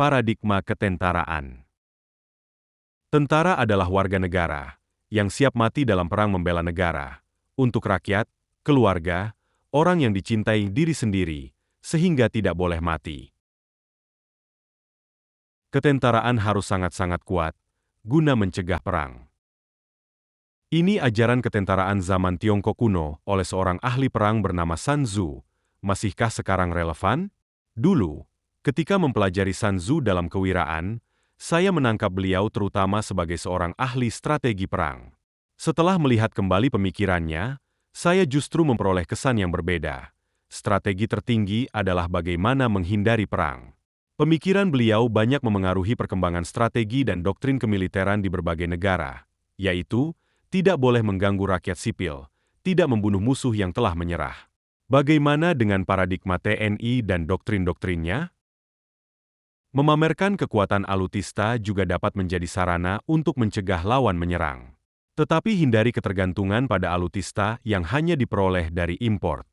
Paradigma ketentaraan. Tentara adalah warga negara yang siap mati dalam perang membela negara, untuk rakyat, keluarga, orang yang dicintai diri sendiri, sehingga tidak boleh mati. Ketentaraan harus sangat-sangat kuat, guna mencegah perang. Ini ajaran ketentaraan zaman Tiongkok kuno oleh seorang ahli perang bernama Sun Tzu. Masihkah sekarang relevan? Dulu, ketika mempelajari Sun Tzu dalam kewiraan, saya menangkap beliau terutama sebagai seorang ahli strategi perang. Setelah melihat kembali pemikirannya, saya justru memperoleh kesan yang berbeda. Strategi tertinggi adalah bagaimana menghindari perang. Pemikiran beliau banyak memengaruhi perkembangan strategi dan doktrin kemiliteran di berbagai negara, yaitu tidak boleh mengganggu rakyat sipil, tidak membunuh musuh yang telah menyerah. Bagaimana dengan paradigma TNI dan doktrin-doktrinnya? Memamerkan kekuatan alutista juga dapat menjadi sarana untuk mencegah lawan menyerang. Tetapi hindari ketergantungan pada alutista yang hanya diperoleh dari import.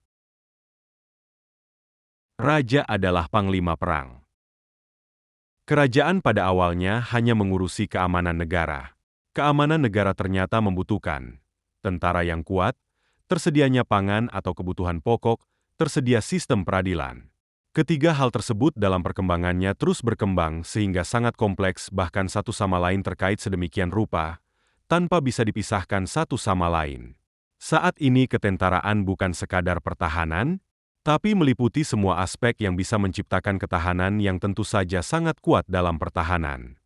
Raja adalah panglima perang. Kerajaan pada awalnya hanya mengurusi keamanan negara. Keamanan negara ternyata membutuhkan tentara yang kuat, tersedianya pangan atau kebutuhan pokok, tersedia sistem peradilan. Ketiga hal tersebut dalam perkembangannya terus berkembang sehingga sangat kompleks bahkan satu sama lain terkait sedemikian rupa, tanpa bisa dipisahkan satu sama lain. Saat ini ketentaraan bukan sekadar pertahanan, tapi meliputi semua aspek yang bisa menciptakan ketahanan yang tentu saja sangat kuat dalam pertahanan.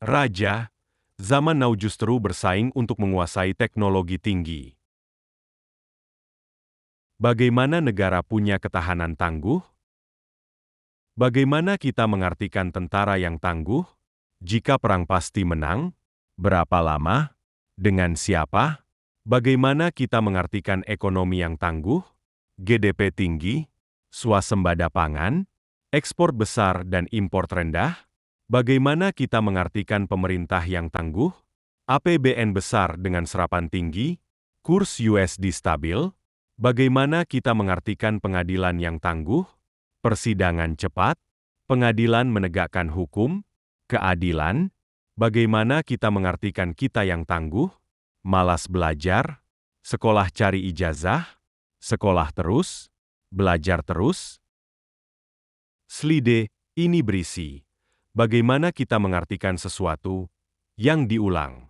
Raja, zaman now justru bersaing untuk menguasai teknologi tinggi. Bagaimana negara punya ketahanan tangguh? Bagaimana kita mengartikan tentara yang tangguh? Jika perang pasti menang? Berapa lama? Dengan siapa? Bagaimana kita mengartikan ekonomi yang tangguh? GDP tinggi? Swasembada pangan? Ekspor besar dan impor rendah? Bagaimana kita mengartikan pemerintah yang tangguh? APBN besar dengan serapan tinggi? Kurs USD stabil? Bagaimana kita mengartikan pengadilan yang tangguh? Persidangan cepat? Pengadilan menegakkan hukum? Keadilan? Bagaimana kita mengartikan kita yang tangguh? Malas belajar? Sekolah cari ijazah? Sekolah terus? Belajar terus? Slide ini berisi. Bagaimana kita mengartikan sesuatu yang diulang?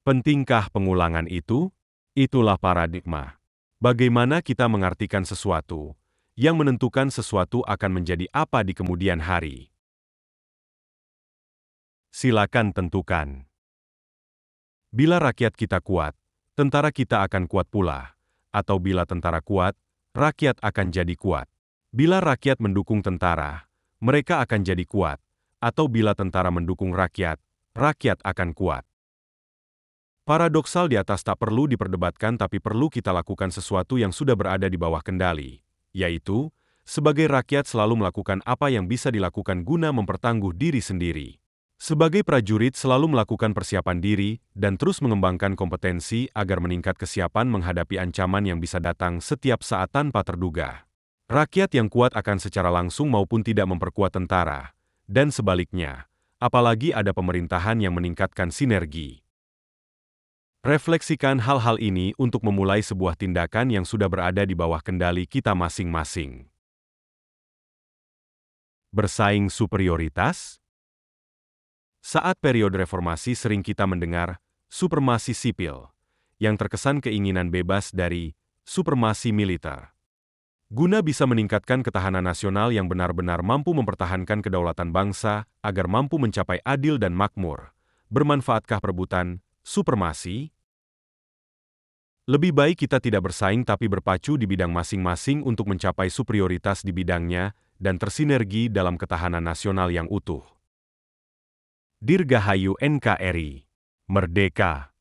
Pentingkah pengulangan itu? Itulah paradigma. Bagaimana kita mengartikan sesuatu yang menentukan sesuatu akan menjadi apa di kemudian hari. Silakan tentukan. Bila rakyat kita kuat, tentara kita akan kuat pula. Atau bila tentara kuat, rakyat akan jadi kuat. Bila rakyat mendukung tentara, mereka akan jadi kuat. Atau bila tentara mendukung rakyat, rakyat akan kuat. Paradoksal di atas tak perlu diperdebatkan tapi perlu kita lakukan sesuatu yang sudah berada di bawah kendali, yaitu, sebagai rakyat selalu melakukan apa yang bisa dilakukan guna mempertangguh diri sendiri. Sebagai prajurit selalu melakukan persiapan diri dan terus mengembangkan kompetensi agar meningkat kesiapan menghadapi ancaman yang bisa datang setiap saat tanpa terduga. Rakyat yang kuat akan secara langsung maupun tidak memperkuat tentara, dan sebaliknya, apalagi ada pemerintahan yang meningkatkan sinergi. Refleksikan hal-hal ini untuk memulai sebuah tindakan yang sudah berada di bawah kendali kita masing-masing. Bersaing superioritas? Saat periode reformasi sering kita mendengar supremasi sipil, yang terkesan keinginan bebas dari supremasi militer. Guna bisa meningkatkan ketahanan nasional yang benar-benar mampu mempertahankan kedaulatan bangsa agar mampu mencapai adil dan makmur. Bermanfaatkah perebutan supremasi? Lebih baik kita tidak bersaing tapi berpacu di bidang masing-masing untuk mencapai superioritas di bidangnya dan tersinergi dalam ketahanan nasional yang utuh. Dirgahayu NKRI. Merdeka!